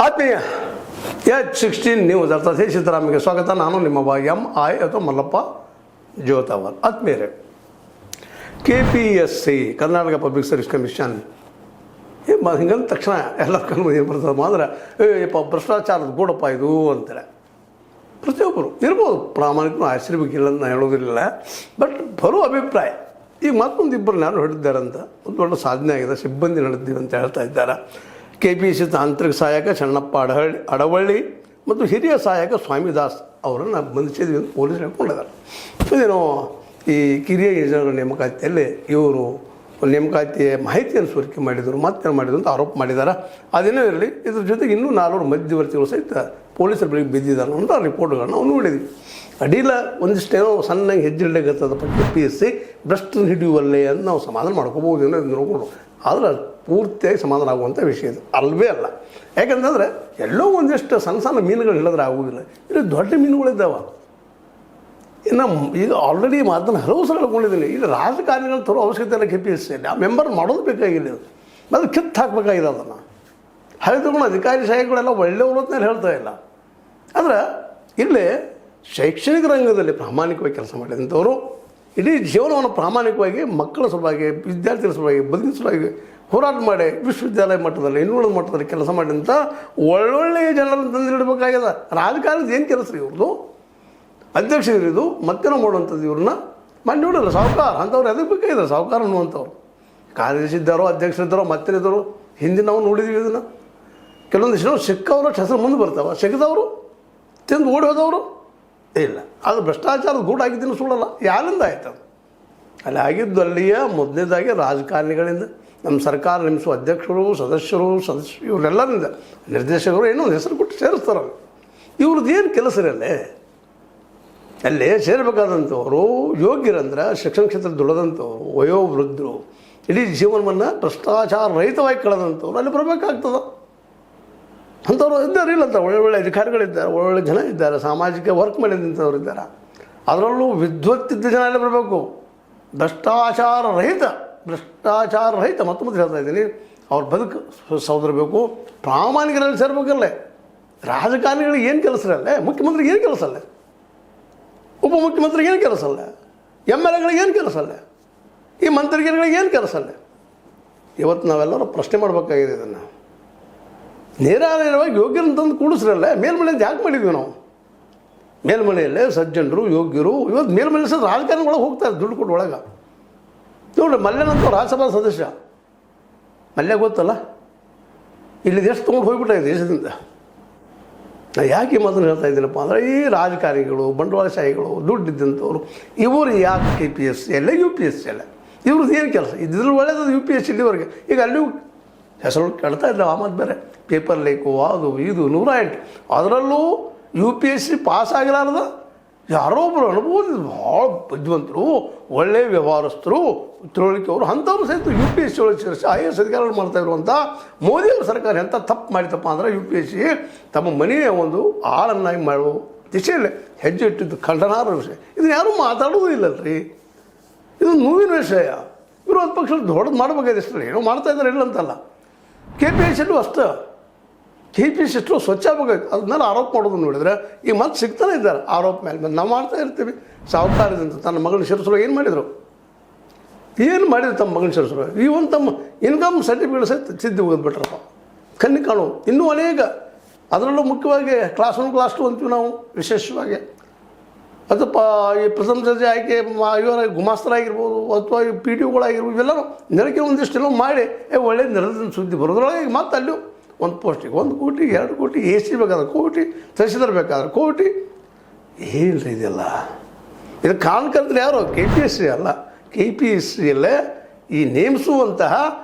ಆತ್ಮೀಯ H16 news ಅರ್ಥಾತ್ ಸಿದ್ದರಾಮಯ್ಯಗೆ ಸ್ವಾಗತ. ನಾನು ನಿಮ್ಮ MI ಅಥವಾ ಮಲ್ಲಪ್ಪ ಜೋತಾವರ್. ಆತ್ಮೀಯರೇ, KPSC Karnataka public service commission ಹಿಂಗಂದ ತಕ್ಷಣ ಎಲ್ಲ ಕಣ್ಣು ಏನು ಬರ್ತದೆ ಅಂದ್ರೆ ಭ್ರಷ್ಟಾಚಾರದ ಗೂಡಪ್ಪ ಇದು ಅಂತಾರೆ. ಪ್ರತಿಯೊಬ್ಬರು ಇರ್ಬೋದು, ಪ್ರಾಮಾಣಿಕನೂ ಆಶ್ಚರ್ಯಬೇಕಿಲ್ಲ ಅಂತ ನಾನು ಹೇಳೋದಿಲ್ಲ. ಬಟ್ ಬರೋ ಅಭಿಪ್ರಾಯ ಈಗ ಮತ್ತೊಂದು ಇಬ್ಬರು ನಾನು ಹೊಡೆದಿದ್ದಾರೆ ಅಂತ ಒಂದು ದೊಡ್ಡ ಸಾಧನೆ ಆಗಿದೆ, ಸಿಬ್ಬಂದಿ ನಡೆದಿದ್ದೀವಿ ಅಂತ ಹೇಳ್ತಾ ಇದ್ದಾರೆ. KPSC ತಾಂತ್ರಿಕ ಸಹಾಯಕ ಚೆನ್ನಪ್ಪ ಅಡವಳ್ಳಿ ಮತ್ತು ಹಿರಿಯ ಸಹಾಯಕ ಸ್ವಾಮಿದಾಸ್ ಅವರನ್ನು ಬಂಧಿಸಿದ್ವಿ ಅಂತ ಪೊಲೀಸರು ಹೇಳ್ಕೊಂಡಿದ್ದಾರೆ. ಇದೇನೋ ಈ ಕಿರಿಯ ಇಂಜಿನಿಯರ್ ನೇಮಕಾತಿಯಲ್ಲಿ ಇವರು ನೇಮಕಾತಿಯ ಮಾಹಿತಿಯನ್ನು ಸೋರಿಕೆ ಮಾಡಿದರು, ಮತ್ತೇನು ಮಾಡಿದರು ಅಂತ ಆರೋಪ ಮಾಡಿದ್ದಾರೆ. ಅದೇನೋ ಇರಲಿ, ಇದ್ರ ಜೊತೆಗೆ ಇನ್ನೂ 4 ಮಧ್ಯವರ್ತಿಗಳು ಸಹಿತ ಪೊಲೀಸರ ಬಳಿಗೆ ಬಿದ್ದಿದ್ದಾರೆ ಅಂತ ರಿಪೋರ್ಟ್ಗಳನ್ನ ನಾವು ನೋಡಿದ್ವಿ. ಅಡ್ಡಿಲ್ಲ, ಒಂದಿಷ್ಟೇನೋ ಸಣ್ಣಗೆ ಹೆಜ್ಜೆಡ್ಡಾಗತ್ತದ KPSC ಭ್ರಷ್ಟನ್ನು ಹಿಡಿಯುವಲ್ಲೇ ಅಂತ ನಾವು ಸಮಾಧಾನ ಮಾಡ್ಕೋಬೋದು ಏನೋ ನೋಡ್ಕೊಂಡು. ಆದರೆ ಪೂರ್ತಿಯಾಗಿ ಸಮಾಧಾನ ಆಗುವಂಥ ವಿಷಯ ಇದು ಅಲ್ವೇ ಅಲ್ಲ. ಯಾಕಂತಂದರೆ ಎಲ್ಲೋ ಒಂದಿಷ್ಟು ಸಣ್ಣ ಸಣ್ಣ ಮೀನುಗಳು ಹೇಳಿದ್ರೆ ಆಗೋದಿಲ್ಲ, ಇಲ್ಲಿ ದೊಡ್ಡ ಮೀನುಗಳಿದ್ದಾವೆ. ಇನ್ನು ಈಗ ಆಲ್ರೆಡಿ ಮಾತನ್ನು ಹಲವು ಸಲ ಹೇಳ್ಕೊಂಡಿದ್ದೀನಿ, ಇಲ್ಲಿ ರಾಜಕಾರಣಿಗಳು ತರೋ ಅವಶ್ಯಕತೆ ಇಲ್ಲ. KPSC ಆ ಮೆಂಬರ್ ಮಾಡೋದು ಬೇಕಾಗಿಲ್ಲ, ಅದು ಕಿತ್ತು ಹಾಕಬೇಕಾಗಿದೆ. ಅದನ್ನು ಹರಿದುಕೊಂಡು ಅಧಿಕಾರಿ ಶಾಹಿಗಳೆಲ್ಲ ಒಳ್ಳೆಯವರು ಅಂತ ಹೇಳ್ತಾ ಇಲ್ಲ. ಆದರೆ ಇಲ್ಲಿ ಶೈಕ್ಷಣಿಕ ರಂಗದಲ್ಲಿ ಪ್ರಾಮಾಣಿಕವಾಗಿ ಕೆಲಸ ಮಾಡಿದಂಥವರು ಇಡೀ ಜೀವನವನ್ನು ಪ್ರಾಮಾಣಿಕವಾಗಿ ಮಕ್ಕಳ ಸಲುವಾಗಿ, ವಿದ್ಯಾರ್ಥಿಗಳ ಸಲುವಾಗಿ, ಬದುಕಿನ ಸಲುವಾಗಿ ಹೋರಾಟ ಮಾಡಿ ವಿಶ್ವವಿದ್ಯಾಲಯ ಮಟ್ಟದಲ್ಲಿ, ಇನ್ನುಳಿದ ಮಟ್ಟದಲ್ಲಿ ಕೆಲಸ ಮಾಡಿದಂಥ ಒಳ್ಳೊಳ್ಳೆಯ ಜನರನ್ನು ತಂದಿಡಬೇಕಾಗಿದೆ. ರಾಜಕಾರಣದ ಏನು ಕೆಲಸ ರೀ ಇವ್ರದ್ದು? ಅಧ್ಯಕ್ಷರಿದು ಮತ್ತೇನೋ ಮಾಡುವಂಥದ್ದು ಇವ್ರನ್ನ ಮಾಡಿ ನೋಡಿಲ್ಲ. ಸಾಹುಕಾರ ಅಂಥವ್ರು ಎದಕ್ಕೆ ಬೇಕಾಗಿದೆ? ಸಾಹುಕಾರ ಅನ್ನುವಂಥವ್ರು ಕಾರ್ಯದರ್ಶಿದ್ದಾರೋ, ಅಧ್ಯಕ್ಷರಿದ್ದಾರೋ, ಮತ್ತೇನಿದ್ದಾರೋ ಹಿಂದೆ ನಾವು ನೋಡಿದ್ದೀವಿ. ಇದನ್ನು ಕೆಲವೊಂದಿಷ್ಟು ಸಿಕ್ಕವರು ಹೆಸರು ಮುಂದೆ ಬರ್ತಾವೆ, ಸಿಕ್ಕದವರು ತಿಂದು ಓಡಿ ಹೋದವರು ಇಲ್ಲ. ಅದು ಭ್ರಷ್ಟಾಚಾರದ ಗೂಡು ಆಗಿದ್ದೀನಿ ಸುಳ್ಳಲ್ಲ. ಯಾರಿಂದ ಆಯ್ತು? ಅಲ್ಲಿ ಆಗಿದ್ದು ಅಲ್ಲಿಯ ಮೊದಲನೇದಾಗಿ ರಾಜಕಾರಣಿಗಳಿಂದ, ನಮ್ಮ ಸರ್ಕಾರ ನೇಮಿಸುವ ಅಧ್ಯಕ್ಷರು, ಸದಸ್ಯರು ಇವರೆಲ್ಲರಿಂದ, ನಿರ್ದೇಶಕರು ಏನೋ ಒಂದು ಹೆಸರು ಕೊಟ್ಟು ಸೇರಿಸ್ತಾರಲ್ಲ. ಇವ್ರದ್ದು ಏನು ಕೆಲಸ ಇರಲ್ಲೇ? ಅಲ್ಲೇ ಸೇರಬೇಕಾದಂಥವ್ರು ಯೋಗ್ಯರಂದ್ರೆ ಶಿಕ್ಷಣ ಕ್ಷೇತ್ರದಲ್ಲಿ ದುಡಿದಂಥವ್ರು, ವಯೋವೃದ್ಧರು, ಇಡೀ ಜೀವನವನ್ನು ಭ್ರಷ್ಟಾಚಾರ ರಹಿತವಾಗಿ ಕಳೆದಂಥವ್ರು ಅಲ್ಲಿ ಬರಬೇಕಾಗ್ತದೆ. ಅಂಥವ್ರು ಇದ್ದಾರೆ, ಇಲ್ಲ ಅಂತ ಒಳ್ಳೊಳ್ಳೆ ಅಧಿಕಾರಿಗಳಿದ್ದಾರೆ, ಒಳ್ಳೊಳ್ಳೆ ಜನ ಇದ್ದಾರೆ, ಸಾಮಾಜಿಕ ವರ್ಕ್ ಮಾಡಿದಂಥವ್ರು ಇದ್ದಾರೆ. ಅದರಲ್ಲೂ ವಿದ್ವತ್ತಿದ್ದ ಜನ ಎಲ್ಲ ಬರಬೇಕು. ಭ್ರಷ್ಟಾಚಾರ ರಹಿತ ಮತ್ತೊಮ್ಮೆ ಹೇಳ್ತಾ ಇದ್ದೀನಿ, ಅವ್ರ ಬದುಕು ಸೌದರಬೇಕು, ಪ್ರಾಮಾಣಿಕರಲ್ಲಿ ಸೇರ್ಬೇಕಲ್ಲೇ. ರಾಜಕಾರಣಿಗಳಿಗೆ ಏನು ಕೆಲಸ ಇರಲ್ಲ, ಮುಖ್ಯಮಂತ್ರಿಗೆ ಏನು ಕೆಲಸ ಅಲ್ಲ, ಉಪಮುಖ್ಯಮಂತ್ರಿಗೆ ಏನು ಕೆಲಸ ಅಲ್ಲ, MLAಗಳಿಗೆ ಏನು ಕೆಲಸ ಅಲ್ಲ, ಈ ಮಂತ್ರಿಗಳಿಗೆ ಏನು ಕೆಲಸ ಅಲ್ಲ. ಇವತ್ತು ನಾವೆಲ್ಲರೂ ಪ್ರಶ್ನೆ ಮಾಡಬೇಕಾಗಿದೆ. ಇದನ್ನು ನೇರವಾಗಿ ಯೋಗ್ಯರನ್ನು ತಂದು ಕೂಡಿಸ್ರಲ್ಲ. ಮೇಲ್ಮನೆಯಿಂದ ಯಾಕೆ ಮಾಡಿದ್ವಿ ನಾವು? ಮೇಲ್ಮನೆಯಲ್ಲೇ ಸಜ್ಜನರು, ಯೋಗ್ಯರು ಇವತ್ತು ಮೇಲ್ಮನೆ ರಾಜಕಾರಣಿಗಳೊಳಗೆ ಹೋಗ್ತಾರೆ ದುಡ್ಡು ಕೊಟ್ಟು ಒಳಗೆ. ನೋಡಿರಿ, ಮಲ್ಯನಂತ ರಾಜ್ಯಸಭಾ ಸದಸ್ಯ ಮಲ್ಯ ಗೊತ್ತಲ್ಲ, ಇಲ್ಲಿ ಎಷ್ಟು ತೊಗೊಂಡು ಹೋಗ್ಬಿಟ್ಟ ದೇಶದಿಂದ. ನಾ ಯಾಕೆ ಮಾತನ್ನು ಹೇಳ್ತಾ ಇದ್ದೀನಪ್ಪ ಅಂದರೆ, ಈ ರಾಜಕಾರಣಿಗಳು, ಬಂಡವಾಳಶಾಹಿಗಳು, ದುಡ್ಡಿದ್ದಂಥವ್ರು ಇವರು ಯಾಕೆ KPSC ಅಲ್ಲ, UPSC ಅಲ್ಲ, ಇವ್ರದ್ದು ಏನು ಕೆಲಸ? ಇದ್ರ ಒಳ್ಳೆಯದು UPSC ಇಲ್ಲಿವರೆಗೆ. ಈಗ ಅಲ್ಲಿಯೂ ಹೆಸರು ಕೆಡ್ತಾ ಇದ್ದಾವೆ. ಆಮೇಲೆ ಬೇರೆ ಪೇಪರ್ ಲೀಕು, ಅದು ಇದು 108. ಅದರಲ್ಲೂ UPSC ಪಾಸ್ ಆಗಿಲಾರ್ದ ಯಾರೋ ಒಬ್ಬರು ಅನುಭವದ ಭಾಳ ಬುದ್ಧಿವಂತರು, ಒಳ್ಳೆಯ ವ್ಯವಹಾರಸ್ಥರು, ತಿಳುವಳಿಕೆಯವರು, ಅಂಥವ್ರು ಸಹಿತ UPSC ಒಳಗೆ ಸೇರಿಸಿ IAS ಅಧಿಕಾರಿಗಳು ಮಾಡ್ತಾ ಇರುವಂಥ ಮೋದಿಯವ್ರ ಸರ್ಕಾರ ಎಂಥ ತಪ್ಪು ಮಾಡಿತಪ್ಪ ಅಂದರೆ, UPSC ತಮ್ಮ ಮನೆಯ ಒಂದು ಆಳನ್ನಾಗಿ ಮಾಡುವ ದಿಶೆಯಲ್ಲಿ ಹೆಜ್ಜೆ ಇಟ್ಟಿದ್ದು ಖಂಡನಾರ್ಹ ವಿಷಯ. ಇದನ್ನು ಯಾರೂ ಮಾತಾಡೋದು ಇಲ್ಲಲ್ರಿ, ಇದು ನೋವಿನ ವಿಷಯ. ವಿರೋಧ ಪಕ್ಷ ದೊಡ್ಡದು ಮಾಡಬೇಕಾಗಿದೆ ಅಷ್ಟೇ, ಏನೋ ಮಾಡ್ತಾ ಇದ್ದಾರೆ ಇಲ್ಲ ಅಂತಲ್ಲ. KPSC ಅಷ್ಟೇ, KPSC ಅಷ್ಟು ಸ್ವಚ್ಛ ಆಗಬೇಕಾಯ್ತು. ಅದನ್ನೆಲ್ಲ ಆರೋಪ ಮಾಡೋದು ನೋಡಿದರೆ ಈಗ ಮತ್ತೆ ಸಿಗ್ತಾನೆ ಇದ್ದಾರೆ ಆರೋಪ ಮೇಲೆ. ನಾವು ಮಾಡ್ತಾ ಇರ್ತೀವಿ. ಸಾಹುಕಾರದಿಂದ ತನ್ನ ಮಗನ ಶಿರಸಲು ಏನು ಮಾಡಿದರು ತಮ್ಮ ಮಗನ ಶಿರಸಲು ಒಂದು ತಮ್ಮ ಇನ್ಕಮ್ ಸರ್ಟಿಫಿಕೇಟ್ ಸಹಿತ ಸಿದ್ಧಿ ಹೋಗಿದ್ಬಿಟ್ರಪ್ಪ, ಕಣ್ಣಿ ಕಾಣು. ಇನ್ನೂ ಅನೇಕ, ಅದರಲ್ಲೂ ಮುಖ್ಯವಾಗಿ ಕ್ಲಾಸ್ 1 ಕ್ಲಾಸ್ 2 ಅಂತೀವಿ ನಾವು ವಿಶೇಷವಾಗಿ. ಅಥವಾ ಈ ಪ್ರಥಮ ದರ್ಜೆ ಆಯ್ಕೆ ಇವರ ಗುಮಾಸ್ತರಾಗಿರ್ಬೋದು, ಅಥವಾ ಈ PTOಗಳಾಗಿರ್ಬೋದು, ಇವೆಲ್ಲ ನೆಲಕ್ಕೆ ಒಂದಿಷ್ಟೆಲ್ಲ ಮಾಡಿ ಒಳ್ಳೆ ನೆಲದ ಸುದ್ದಿ ಬರೋದ್ರೊಳಗೆ ಮತ್ತೆ ಅಲ್ಲಿ ಒಂದು ಪೋಸ್ಟಿಗೆ 1 ಕೋಟಿ 2 ಕೋಟಿ, AC ಬೇಕಾದ್ರೆ ಕೋಟಿ, ತಹಸೀಲ್ದಾರ್ ಬೇಕಾದ್ರೆ ಕೋಟಿ. ಏನು ರೀ ಇದೆಲ್ಲ? ಇದು ಕಾರಣಕರ್ತರು ಯಾರು? KPSC ಅಲ್ಲ. KPSCಯಲ್ಲೇ ಈ ನೇಮಿಸುವಂತಹ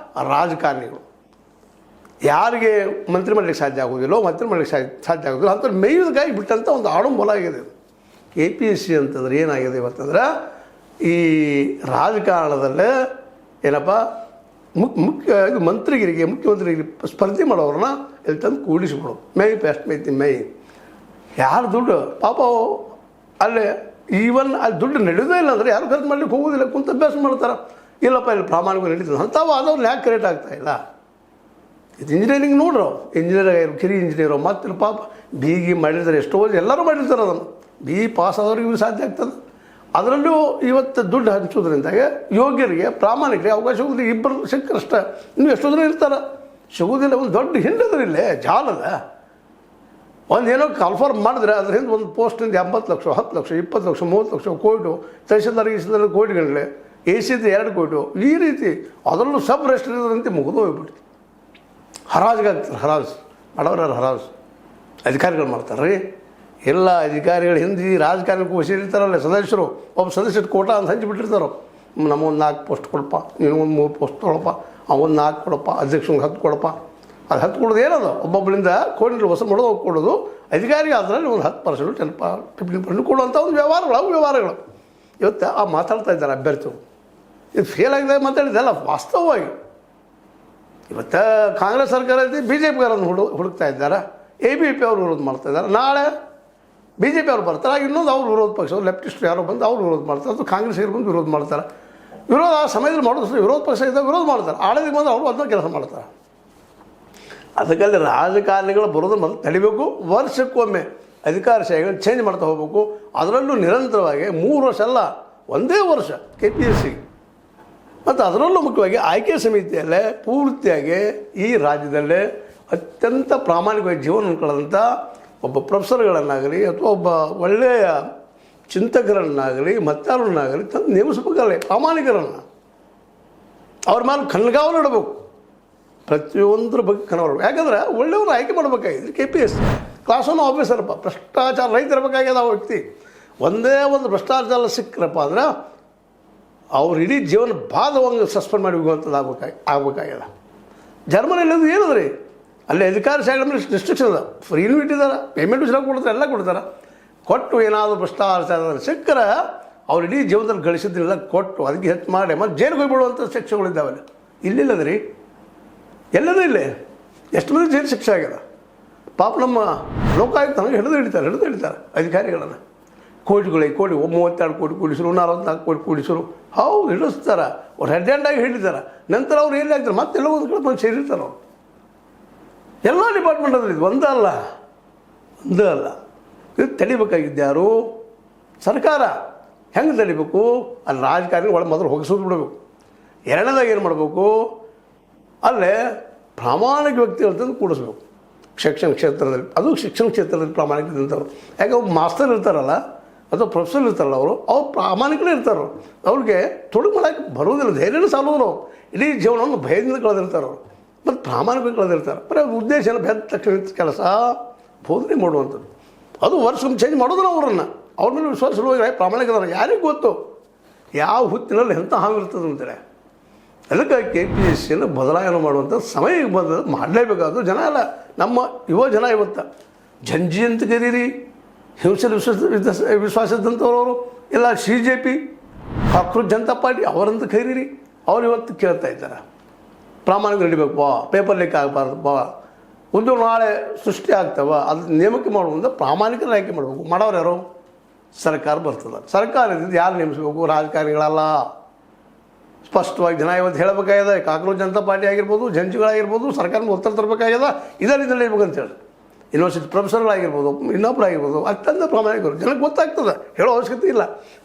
ರಾಜಕಾರಣಿಗಳು ಯಾರಿಗೆ ಮಂತ್ರಿ ಮಾಡಲಿಕ್ಕೆ ಸಾಧ್ಯ ಆಗೋದಿಲ್ಲೋ, ಮಂತ್ರಿ ಮಾಡಲಿಕ್ಕೆ ಸಾಧ್ಯ ಆಗೋದಿಲ್ಲ ಅಂಥವ್ರು ಮೇಯ್ದಗಾಗಿ ಬಿಟ್ಟಂಥ ಒಂದು ಆಡಂಬಲ ಆಗಿದೆ. KPSC ಅಂತಂದ್ರೆ ಏನಾಗಿದೆ ಇವತ್ತಂದ್ರೆ, ಈ ರಾಜಕಾರಣದಲ್ಲೇ ಏನಪ್ಪ ಇದು ಮುಖ್ಯಮಂತ್ರಿಗಿರಿಗೆ ಸ್ಪರ್ಧೆ ಮಾಡೋರನ್ನ ಇಲ್ಲಿ ತಂದು ಕೂಡಿಸ್ಬಿಡೋದು. ಮೈ ಯಾರು ದುಡ್ಡು ಪಾಪ ಅಲ್ಲೇ ಈವನ್ ಅಲ್ಲಿ ದುಡ್ಡು ನಡೆಯೋದೇ ಇಲ್ಲ ಅಂದರೆ ಯಾರು ಖರ್ಚು ಮಾಡ್ಲಿಕ್ಕೆ ಹೋಗೋದಿಲ್ಲ, ಕುಂತ ಅಭ್ಯಾಸ ಮಾಡ್ತಾರೆ. ಇಲ್ಲಪ್ಪ ಇಲ್ಲಿ ಪ್ರಾಮಾಣಿಕ ನಡೀತದೆ ಅಂಥವು ಆದವ್ರು ಯಾಕೆ ಕ್ರಿಯೇಟ್ ಆಗ್ತಾಯಿಲ್ಲ? ಇದು ಇಂಜಿನಿಯರಿಂಗ್ ನೋಡ್ರು ಇಂಜಿನಿಯರ್ ಆಗಿರೋ ಕಿರಿ ಇಂಜಿನಿಯರು ಮತ್ತು ಪಾಪ BE ಮಾಡಿರ್ತಾರೆ, ಎಷ್ಟೋ ಎಲ್ಲರೂ ಮಾಡಿರ್ತಾರೆ ಅದನ್ನು. BE ಪಾಸ್ ಆದವ್ರಿಗೆ ಇವು ಸಾಧ್ಯ ಆಗ್ತದೆ. ಅದರಲ್ಲೂ ಇವತ್ತು ದುಡ್ಡು ಹಂಚೋದ್ರಿಂದಾಗ ಯೋಗ್ಯರಿಗೆ ಪ್ರಾಮಾಣಿಕರಿಗೆ ಅವಕಾಶ ಹೋದ್ರೆ ಇಬ್ಬರು ಸಿಕ್ಕರಷ್ಟೇ. ಇನ್ನು ಎಷ್ಟೋ ಜನ ಇರ್ತಾರೆ ಸಿಗೋದಿಲ್ಲ. ಒಂದು ದೊಡ್ಡ ಹಿಂಡದ್ರ ಇಲ್ಲೇ ಜಾಲದ ಒಂದು ಏನೋ ಕಾಲ್ಫಾರ್ಮ್ ಮಾಡಿದ್ರೆ ಅದ್ರ ಹಿಂದೆ ಒಂದು ಪೋಸ್ಟಿಂದ 80 ಲಕ್ಷ 10 ಲಕ್ಷ 20 ಲಕ್ಷ 30 ಲಕ್ಷ ಕೋಟಿ, ತಹಸೀಲ್ದಾರ್ ಕೋಟಿಗಟ್ಟಲೆ, AC 2 ಕೋಟಿ, ಈ ರೀತಿ ಅದರಲ್ಲೂ ಸಬ್ ರಿಜಿಸ್ಟ್ರಾರಂತೆ ಮುಗಿದು ಹೋಗ್ಬಿಟ್ಟು ಹರಾಜಿಗಾಗ್ತಾರೆ. ಮಾಡೋರು ಹರಾಜು ಅಧಿಕಾರಿಗಳು ಮಾಡ್ತಾರೆ ರೀ. ಎಲ್ಲ ಅಧಿಕಾರಿಗಳು ಹಿಂದೆ ರಾಜಕಾರಣಕ್ಕೂ ವಸೀಲಿರ್ತಾರಲ್ಲ ಸದಸ್ಯರು, ಒಬ್ಬ ಸದಸ್ಯರು ಕೋಟ ಅಂತ ಹಂಚಿಬಿಟ್ಟಿರ್ತಾರೋ, ನಮಗೊಂದು 4 ಪೋಸ್ಟ್ ಕೊಡಪ್ಪ, ನೀನು ಒಂದು 3 ಪೋಸ್ಟ್ ತೊಗೊಳಪ್ಪ, ಅವೊಂದು 4 ಕೊಡಪ್ಪ, ಅಧ್ಯಕ್ಷಂಗೆ 10 ಕೊಡಪ್ಪ. ಅದು 10 ಕೊಡೋದು ಏನದು, ಒಬ್ಬೊಬ್ಬರಿಂದ ಕೋಟಿ ವಸೂಲು ಮಾಡೋದು ಹೋಗಿ ಕೊಡೋದು. ಅಧಿಕಾರಿ ಅದರಲ್ಲಿ ಒಂದು 10%, 10% ಕೊಡುವಂಥ ಒಂದು ವ್ಯವಹಾರಗಳು ಇವತ್ತು ಮಾತಾಡ್ತಾ ಇದ್ದಾರೆ ಅಭ್ಯರ್ಥಿಗಳು. ಇದು ಫೇಲ್ ಆಗಿದೆ ಮಾತಾಡಿದ್ದಲ್ಲ, ವಾಸ್ತವವಾಗಿ ಇವತ್ತು ಕಾಂಗ್ರೆಸ್ ಸರ್ಕಾರ ಐತಿ, BJP ಹುಡುಕ್ತಾ ಇದ್ದಾರೆ, ABP ಅವರು ವಿರೋಧ ಮಾಡ್ತಾ ಇದ್ದಾರೆ. ನಾಳೆ BJP ಅವ್ರು ಬರ್ತಾರೆ, ಆಗ ಇನ್ನೊಂದು ಅವ್ರು ವಿರೋಧ ಪಕ್ಷ ಲೆಫ್ಟಿಸ್ಟ್ ಯಾರೋ ಬಂದು ಅವ್ರು ವಿರೋಧ ಮಾಡ್ತಾರೆ, ಅದು ಕಾಂಗ್ರೆಸ್ ಬಂದು ವಿರೋಧ ಮಾಡ್ತಾರೆ. ವಿರೋಧ ಆ ಸಮಯದಲ್ಲಿ ಮಾಡೋದು ವಿರೋಧ ಪಕ್ಷ ಇದ್ದಾಗ ವಿರೋಧ ಮಾಡ್ತಾರೆ, ಆಳದಿಗೆ ಬಂದು ಅವರು ಅದನ್ನ ಕೆಲಸ ಮಾಡ್ತಾರೆ. ಅದಕ್ಕಲ್ಲಿ ರಾಜಕಾರಣಿಗಳು ಬರೋದು ಮೊದಲು ತಡಿಬೇಕು. ವರ್ಷಕ್ಕೊಮ್ಮೆ ಅಧಿಕಾರಶಾಹಿಗಳು ಚೇಂಜ್ ಮಾಡ್ತಾ ಹೋಗಬೇಕು. ಅದರಲ್ಲೂ ನಿರಂತರವಾಗಿ 3 ವರ್ಷ ಅಲ್ಲ, ಒಂದೇ ವರ್ಷ KPSC ಮತ್ತು ಅದರಲ್ಲೂ ಮುಖ್ಯವಾಗಿ ಆಯ್ಕೆ ಸಮಿತಿಯಲ್ಲೇ ಪೂರ್ತಿಯಾಗಿ ಈ ರಾಜ್ಯದಲ್ಲೇ ಅತ್ಯಂತ ಪ್ರಾಮಾಣಿಕವಾಗಿ ಜೀವನ ಕಳೆದಂಥ ಒಬ್ಬ ಪ್ರೊಫೆಸರ್ಗಳನ್ನಾಗಲಿ ಅಥವಾ ಒಬ್ಬ ಒಳ್ಳೆಯ ಚಿಂತಕರನ್ನಾಗಲಿ ಮತ್ತಾರನ್ನಾಗಲಿ ತಂದು ನೇಮಿಸ್ಬೇಕಲ್ಲ, ಪ್ರಾಮಾಣಿಕರನ್ನು ಅವ್ರ ಮೇಲೆ ಕಣ್ಗಾವಲು ಇಡಬೇಕು. ಪ್ರತಿಯೊಂದರ ಬಗ್ಗೆ ಕಣ್ಗಾವಲು, ಯಾಕಂದ್ರೆ ಒಳ್ಳೆಯವರು ಆಯ್ಕೆ ಮಾಡಬೇಕಾಗಿದೆ. KPSC ಕ್ಲಾಸ್ 1 ಆಫೀಸರ್ಪ್ಪ, ಭ್ರಷ್ಟಾಚಾರ ರೈತರಬೇಕಾಗ್ಯದ ಆ ವ್ಯಕ್ತಿ. ಒಂದೇ ಒಂದು ಭ್ರಷ್ಟಾಚಾರ ಸಿಕ್ಕರಪ್ಪ ಅಂದ್ರೆ ಅವ್ರು ಇಡೀ ಜೀವನ ಬಾಧವಂಗೆ ಸಸ್ಪೆಂಡ್ ಮಾಡಿ ಹೋಗುವಂಥದ್ದು ಆಗ್ಬೇಕಾಗ್ಯದ. ಜರ್ಮನಿಯಲ್ಲಿ ಏನದ್ರಿ, ಅಲ್ಲಿ ಅಧಿಕಾರಶಾಹಿಗಳ ಮೇಲೆ ರಿಸ್ಟ್ರಿಕ್ಷನ್ ಅದ, ಫ್ರೀನೂ ಇಟ್ಟಿದ್ದಾರೆ, ಪೇಮೆಂಟು ಚೆನ್ನಾಗಿ ಕೊಡ್ತಾರೆ, ಎಲ್ಲ ಕೊಡ್ತಾರೆ. ಕೊಟ್ಟು ಏನಾದರೂ ಭ್ರಷ್ಟಾಚಾರ ಸಿಕ್ಕರೆ ಅವ್ರು ಇಡೀ ಜೀವನದಲ್ಲಿ ಗಳಿಸಿದ್ರೆಲ್ಲ ಕೊಟ್ಟು ಅದಕ್ಕೆ ಹೆಚ್ಚು ಮಾಡಿ ಮತ್ತು ಜೈಲಿಗೆ ಹೋಗ್ಬಿಡುವಂಥ ಶಿಕ್ಷೆಗಳಿದ್ದಾವಲ್ಲ. ಇಲ್ಲಿಲ್ಲದ್ರಿ, ಎಲ್ಲದೂ ಇಲ್ಲೇ ಎಷ್ಟು ಮಂದಿ ಜೈಲು ಶಿಕ್ಷೆ ಆಗ್ಯದ. ಪಾಪ ನಮ್ಮ ಲೋಕಾಯುಕ್ತ ನಮಗೆ ಹಿಡಿದು ಹಿಡಿತಾರೆ ಅಧಿಕಾರಿಗಳನ್ನು. ಕೋಟಿ 32 ಕೋಟಿ ಕೂಡಿಸರು, 44 ಕೋಟಿ ಕೂಡಿಸರು, ಹೌದು ಹಿಡಿಸ್ತಾರೆ. ಅವ್ರು ಹೆಡ್ಡಾಗಿ ಹಿಡಿತಾರೆ. ನಂತರ ಅವ್ರು ಎಲ್ಲಿ ಆಗ್ತಾರೆ, ಮತ್ತೆಲ್ಲ ಒಂದು ಕಡೆ ಬಂದು ಸೇರಿರ್ತಾರೆ. ಅವರು ಎಲ್ಲ ಡಿಪಾರ್ಟ್ಮೆಂಟ್ ಅದ್ರಿ, ಇದು ಒಂದೇ ಅಲ್ಲ. ಇದು ತಡಿಬೇಕಾಗಿದ್ದ್ಯಾರು ಸರ್ಕಾರ. ಹೆಂಗೆ ತಡಿಬೇಕು, ಅಲ್ಲಿ ರಾಜಕಾರಣಿ ಒಳಗೆ ಮೊದಲು ಹೋಗಿಸೋದು ಬಿಡಬೇಕು. ಎರಡನೇದಾಗಿ ಏನು ಮಾಡಬೇಕು, ಅಲ್ಲೇ ಪ್ರಾಮಾಣಿಕ ವ್ಯಕ್ತಿಗಳಂತಂದು ಕೂಡಿಸ್ಬೇಕು ಶಿಕ್ಷಣ ಕ್ಷೇತ್ರದಲ್ಲಿ. ಅದು ಶಿಕ್ಷಣ ಕ್ಷೇತ್ರದಲ್ಲಿ ಪ್ರಾಮಾಣಿಕದಂಥವ್ರು. ಯಾಕೆ ಒಬ್ಬ ಮಾಸ್ತರ್ ಇರ್ತಾರಲ್ಲ ಅಥವಾ ಪ್ರೊಫೆಸರ್ ಇರ್ತಾರಲ್ಲ, ಅವ್ರು ಪ್ರಾಮಾಣಿಕರೇ ಇರ್ತಾರೆ. ಅವ್ರಿಗೆ ತೊಡಗು ಮಾಡೋಕ್ಕೆ ಬರೋದಿಲ್ಲ, ಧೈರ್ಯನೂ ಸಾಲೋರು. ಇಡೀ ಜೀವನವನ್ನು ಭಯದಿಂದ ಕಳೆದಿರ್ತಾರೆ ಅವರು, ಮತ್ತು ಪ್ರಾಮಾಣಿಕ ಕಳೆದಿರ್ತಾರೆ. ಬರೀ ಉದ್ದೇಶ ಬೆದ್ದ ತಕ್ಷಣ ಕೆಲಸ ಬೋಧನೆ ಮಾಡುವಂಥದ್ದು. ಅದು ವರ್ಷಕ್ಕೊಮ್ಮೆ ಚೇಂಜ್ ಮಾಡೋದಿಲ್ಲ ಅವರನ್ನು. ಅವ್ರ ಮೇಲೆ ವಿಶ್ವಾಸವಾಗಿ ಪ್ರಾಮಾಣಿಕದಾರ. ಯಾರಿಗೂ ಗೊತ್ತು ಯಾವ ಹುತ್ತಿನಲ್ಲಿ ಎಂಥ ಹಾವಿರ್ತದೆ ಅಂತೇಳಿ. ಅದಕ್ಕೆ KPSCಯನ್ನು ಬದಲಾವಣೆ ಮಾಡುವಂಥ ಸಮಯ ಬಂದ ಮಾಡಲೇಬೇಕಾದ್ರು. ಜನ ಎಲ್ಲ ನಮ್ಮ ಯುವ ಜನ ಇವತ್ತು ಜಂಜಿ ಅಂತ ಕರೀರಿ, ಹಿಂಸೆ ವಿಶ್ವಾಸದಂಥವ್ರವರು ಎಲ್ಲ CJP ಕಾಂಗ್ರೆಸ್ ಜನತಾ ಪಾರ್ಟಿ ಅವರಂತ ಕರೀರಿ. ಅವ್ರು ಇವತ್ತು ಕೇಳ್ತಾ ಇದ್ದಾರೆ ಪ್ರಾಮಾಣಿಕ ನಡಿಬೇಕು, ಪೇಪರ್ ಲೀಕ್ ಆಗಬಾರ್ದಪ್ಪ, ಉದ್ಯೋಗ ನಾಳೆ ಸೃಷ್ಟಿ ಆಗ್ತವ, ಅದು ನೇಮಕ ಮಾಡುವಂಥ ಪ್ರಾಮಾಣಿಕರ ಆಯ್ಕೆ ಮಾಡಬೇಕು. ಮಾಡೋರು ಯಾರು, ಸರ್ಕಾರ ಬರ್ತದೆ. ಸರ್ಕಾರದಿಂದ ಯಾರು ನೇಮಿಸಬೇಕು, ರಾಜಕಾರಣಿಗಳಲ್ಲ. ಸ್ಪಷ್ಟವಾಗಿ ಜನ ಇವತ್ತು ಹೇಳಬೇಕಾಗ್ಯದ. ಕಾಂಗ್ರೆಸ್ ಜನತಾ ಪಾರ್ಟಿ ಆಗಿರ್ಬೋದು, ಜಂಜಿಗಳಾಗಿರ್ಬೋದು, ಸರ್ಕಾರದ ಒತ್ತಡ ತರಬೇಕಾಗ್ಯದ. ಇದರಿಂದ ನಡೀಬೇಕಂತೇಳಿ ಯೂನಿವರ್ಸಿಟಿ ಪ್ರೊಫೆಸರ್ಗಳಾಗಿರ್ಬೋದು, ಇನ್ನೊಬ್ಬರಾಗಿರ್ಬೋದು, ಅತ್ಯಂತ ಪ್ರಾಮಾಣಿಕರು. ಜನಕ್ಕೆ ಗೊತ್ತಾಗ್ತದೆ, ಹೇಳೋ ಅವಶ್ಯಕತೆ ಇಲ್ಲ.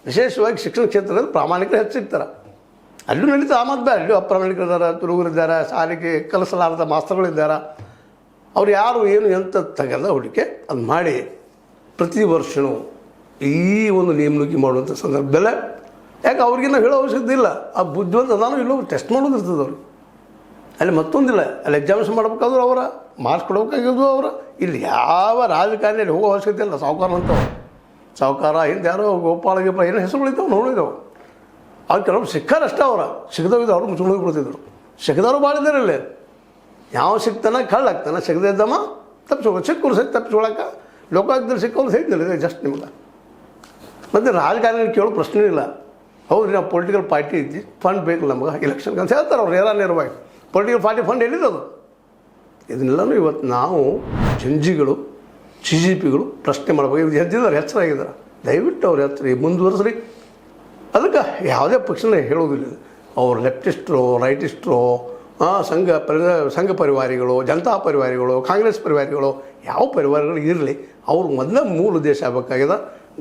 ವಿಶೇಷವಾಗಿ ಶಿಕ್ಷಣ ಕ್ಷೇತ್ರದಲ್ಲಿ ಪ್ರಾಮಾಣಿಕರು ಹೆಚ್ಚಿರ್ತಾರೆ. ಅಲ್ಲೂ ನಡೀತದೆ. ಆಮದ್ದು ಅಲ್ಲೂ ಅಪ್ರಾಮಾಣಿಕರಿದ್ದಾರೆ, ತುರುಗರಿದ್ದಾರೆ, ಶಾಲೆಗೆ ಕಲಿಸಲಾರದ ಮಾಸ್ತರ್ಗಳಿದ್ದಾರೆ. ಅವ್ರು ಯಾರು ಏನು ಎಂತ ತೆಗೆದ ಹುಡುಕೆ ಅದು ಮಾಡಿ ಪ್ರತಿ ವರ್ಷವೂ ಈ ಒಂದು ನೇಮಣಿಕೆ ಮಾಡುವಂಥ ಸಂದರ್ಭದಲ್ಲೇ, ಯಾಕೆ ಅವ್ರಿಗಿನ್ನ ಹೇಳೋ ಅವಶ್ಯಕತೆ ಇಲ್ಲ. ಆ ಬುದ್ಧಿವಂತ ನಾನು ಇಲ್ಲೋ ಟೆಸ್ಟ್ ಮಾಡೋದಿರ್ತದೆ ಅವ್ರಿಗೆ. ಅಲ್ಲಿ ಮತ್ತೊಂದಿಲ್ಲ, ಅಲ್ಲಿ ಎಕ್ಸಾಮಿನೇಷನ್ ಮಾಡ್ಬೇಕಾದ್ರು ಅವರ ಮಾರ್ಕ್ಸ್ ಕೊಡಬೇಕಾಗಿದ್ದು ಅವರ. ಇಲ್ಲಿ ಯಾವ ರಾಜಕಾರಣಿಯಲ್ಲಿ ಹೋಗೋ ಅವಶ್ಯಕತೆ ಇಲ್ಲ. ಸಾಹುಕಾರ ಅಂತವ್ರು, ಸಾಹುಕಾರ ಹಿಂದೆ ಯಾರೋ ಗೋಪಾಳ ಏನೋ ಹೆಸರುಗಳಿದ್ದಾವೆ ನೋಡಿದವು. ಅವ್ರು ಕೆಲವರು ಸಿಕ್ಕಾರಷ್ಟೇ. ಅವರ ಸಿಗದೋಗಿದ್ದು ಅವ್ರು ಮುಚ್ಕೊಂಡು ಬಿಡ್ತಿದ್ರು. ಸಿಗದವರು ಭಾಳ ಇದ್ದಾರೆ ಇಲ್ಲಿ. ಯಾವ ಸಿಗ್ತಾನೆ ಕಳ್ಳಾಗ್ತಾನೆ, ಸಿಗದೇ ಇದ್ದಮ್ಮ ತಪ್ಪಿಸ್ಕೊಳ್ಳೋ, ಸಿಕ್ಕರು ಸಹಿತ ತಪ್ಪಿಸ್ಕೊಳಕ್ಕೆ ಲೋಕಾಯುಕ್ತದಲ್ಲಿ ಸಿಕ್ಕೋರು ಸಹಿತ ಹೇಳಿದೆ ಜಸ್ಟ್ ನಿಮ್ಗೆ. ಮತ್ತು ರಾಜಕಾರಣಿಗಳು ಕೇಳೋ ಪ್ರಶ್ನೆ ಇಲ್ಲ. ಹೌದು, ನಾವು ಪೊಲಿಟಿಕಲ್ ಪಾರ್ಟಿ ಇದ್ದಿ, ಫಂಡ್ ಬೇಕು ನಮ್ಗೆ ಎಲೆಕ್ಷನ್ಗೆ ಅಂತ ಹೇಳ್ತಾರೆ ಅವ್ರು ನೇರವಾಗಿ. ಪೊಲಿಟಿಕಲ್ ಪಾರ್ಟಿ ಫಂಡ್ ಎಲ್ಲಿದ್ದದು? ಇದನ್ನೆಲ್ಲನೂ ಇವತ್ತು ನಾವು ಜಂಜಿಗಳು CJPಗಳು ಪ್ರಶ್ನೆ ಮಾಡಬೇಕು. ಇದು ಎದ್ದಿದ್ದಾರೆ, ಎಚ್ಚರಾಗಿದ್ದಾರೆ. ದಯವಿಟ್ಟು ಅವ್ರು ಎಚ್ಚರಿ ಮುಂದುವರೆಸ್ರಿ. ಅದಕ್ಕೆ ಯಾವುದೇ ಪಕ್ಷನ ಹೇಳೋದಿಲ್ಲ. ಅವ್ರು ಲೆಫ್ಟಿಸ್ಟ್ರೋ ರೈಟಿಸ್ಟ್ರೋ ಸಂಘ ಪರಿವಾರಿಗಳು, ಜನತಾ ಪರಿವಾರಿಗಳು, ಕಾಂಗ್ರೆಸ್ ಪರಿವಾರಿಗಳು, ಯಾವ ಪರಿವಾರಗಳು ಇರಲಿ, ಅವ್ರ ಮೊದಲ ಮೂಲ ಉದ್ದೇಶ ಆಗಬೇಕಾಗಿದೆ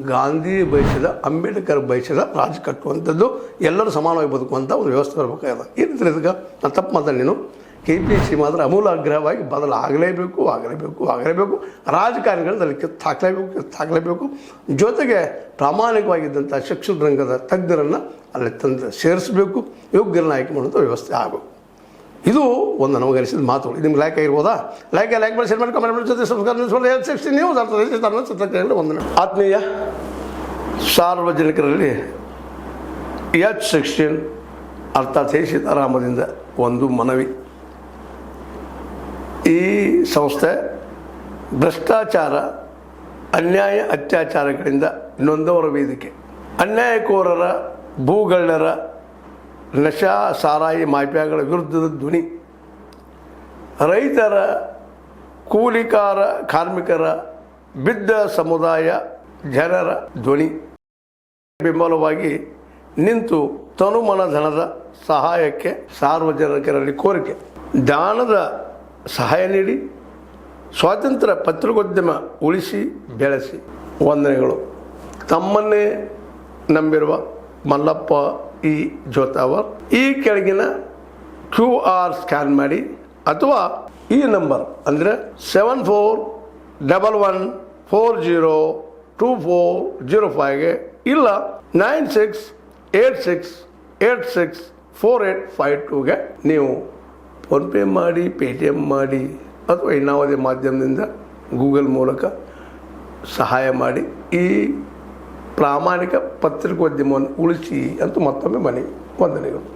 ಗಾಂಧಿ ಬಯಸಿದ, ಅಂಬೇಡ್ಕರ್ ಬಯಸಿದ ರಾಜ ಕಟ್ಟುವಂಥದ್ದು, ಎಲ್ಲರೂ ಸಮಾನವಾಗಿ ಬದುಕುವಂಥ ಒಂದು ವ್ಯವಸ್ಥೆ ಬರಬೇಕಾಗಿದೆ. ಏನಿದ್ರೆ ಇದಕ್ಕೆ ನಾನು ತಪ್ಪು ಮಾತಾಡಿ ನೀನು KPC ಮಾತ್ರ ಅಮೂಲಾಗ್ರಹವಾಗಿ ಬದಲಾಗಲೇಬೇಕು. ರಾಜಕಾರಣಿಗಳು ಅದಕ್ಕೆ ಕಿತ್ತಾಕಲೇಬೇಕು. ಜೊತೆಗೆ ಪ್ರಾಮಾಣಿಕವಾಗಿದ್ದಂಥ ಶಿಕ್ಷಣ ರಂಗದ ತಜ್ಞರನ್ನು ಅಲ್ಲಿ ತಂದು ಸೇರಿಸಬೇಕು, ಯೋಗ್ಯರನ್ನ ಆಯ್ಕೆ ಮಾಡುವಂಥ ವ್ಯವಸ್ಥೆ ಆಗಬೇಕು. ಇದು ಒಂದು ನಮಗನಿಸಿದ ಮಾತುಗಳು. ನಿಮ್ಗೆ ಲೈಕ್ ಆಗಿರ್ಬೋದಾ? ಲೈಕ್ ಮಾಡಿ, ಶೇರ್ ಮಾಡಿ, ಕಮೆಂಟ್ ಮಾಡಿ, ಜೊತೆ ಸಬ್ಸ್ಕ್ರೈಬ್ ನ್ಯೂಸ್ ಒಂದು ಆತ್ಮೀಯ ಸಾರ್ವಜನಿಕರಲ್ಲಿ H16 ಅರ್ಥಾತ್ ಸೀತಾರಾಮದಿಂದ ಒಂದು ಮನವಿ. ಈ ಸಂಸ್ಥೆ ಭ್ರಷ್ಟಾಚಾರ, ಅನ್ಯಾಯ, ಅತ್ಯಾಚಾರಗಳಿಂದ ನೊಂದವರ ವೇದಿಕೆ, ಅನ್ಯಾಯಕೋರರ, ಭೂಗಳ್ಳರ, ನಶಾ ಸಾರಾಯಿ ಮಾಫಿಯಾಗಳ ವಿರುದ್ಧದ ಧ್ವನಿ, ರೈತರ, ಕೂಲಿಕಾರ, ಕಾರ್ಮಿಕರ, ಬಿದ್ದ ಸಮುದಾಯ ಜನರ ಧ್ವನಿ ಬೆಂಬಲವಾಗಿ ನಿಂತು ತನುಮನ ಧನದ ಸಹಾಯಕ್ಕೆ ಸಾರ್ವಜನಿಕರಲ್ಲಿ ಕೋರಿಕೆ. ದಾನದ ಸಹಾಯ ನೀಡಿ ಸ್ವಾತಂತ್ರ್ಯ ಪತ್ರಿಕೋದ್ಯಮ ಉಳಿಸಿ ಬೆಳೆಸಿ. ವಂದನೆಗಳು. ತಮ್ಮನ್ನೇ ನಂಬಿರುವ ಮಲ್ಲಪ್ಪ ಇ ಜೋತಾವರ್. ಈ ಕೆಳಗಿನ QR ಸ್ಕ್ಯಾನ್ ಮಾಡಿ ಅಥವಾ ಈ ನಂಬರ್ ಅಂದರೆ 7411402405ಗೆ ಇಲ್ಲ 9686864852ಗೆ ನೀವು ಫೋನ್ಪೇ ಮಾಡಿ, ಪೇಟಿಎಮ್ ಮಾಡಿ ಅಥವಾ ಇನ್ನಾವುದೇ ಮಾಧ್ಯಮದಿಂದ ಗೂಗಲ್ ಮೂಲಕ ಸಹಾಯ ಮಾಡಿ ಈ ಪ್ರಾಮಾಣಿಕ ಪತ್ರಿಕೋದ್ಯಮವನ್ನು ಉಳಿಸಿ ಅಂತ ಮತ್ತೊಮ್ಮೆ ಮನವಿ. ವಂದನೆಗಳು.